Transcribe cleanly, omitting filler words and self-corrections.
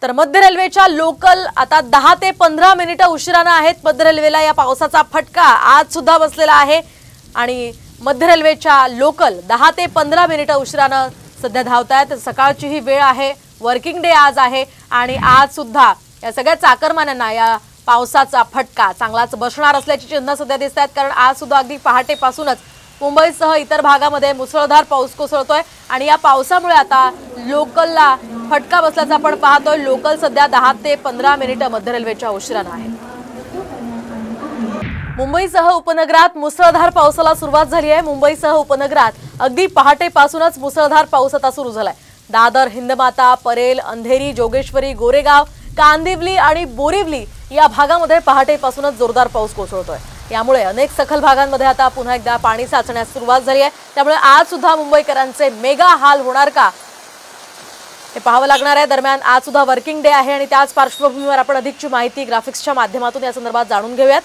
तर मध्य रेल्वेच्या लोकल आता 10 ते 15 मिनिटं उशिराने आहेत। मध्य रेल्वेला या पावसाचा फटका आज सुद्धा बसलेला आहे आणि मध्य रेल्वेच्या लोकल 10 ते 15 मिनिटं उशिराने सध्या धावतायत। सकाळची ही वेळ आहे, वर्किंग डे आज आहे आणि आज सुद्धा या सगळ्या चाकरमान्यांना या पावसाचा फटका चांगलाच बसणार असल्याची चिन्ह सध्या दिसतात। कारण आज सुद्धा अगदी पहाटेपासूनच मुंबईसह इतर भागामध्ये मुसळधार पाऊस कोसळतोय आणि या पावसामुळे आता लोकलला फटका बसल्याचं आपण पाहतोय। लोकल सध्या 10 ते 15 मिनिटं मध्य रेल्वेच्या उशिराने आहे। मुंबईसह उपनगरात मुसळधार पावसाला सुरुवात झाली आहे। मुंबईसह उपनगरात अगदी पहाटेपासूनच मुसळधार पाऊस आता सुरू झालाय। दादर, हिंदमाता, परेल, अंधेरी, जोगेश्वरी, गोरेगाव, कांदिवली आणि बोरिवली या भागामध्ये पहाटेपासूनच जोरदार पाऊस कोसळतोय। यामुळे अनेक सखल भागांमध्ये आता पुन्हा एकदा पाणी साचण्यास सुरुवात झाली आहे। त्यामुळे आज सुद्धा मुंबईकरांचे मेगा हाल होणार का हे पाहावं लागणार आहे। दरम्यान आज सुद्धा वर्किंग डे आहे आणि त्याच पार्श्वभूमीवर आपण अधिकची माहिती ग्राफिक्सच्या माध्यमातून या संदर्भात जाणून घेऊयात।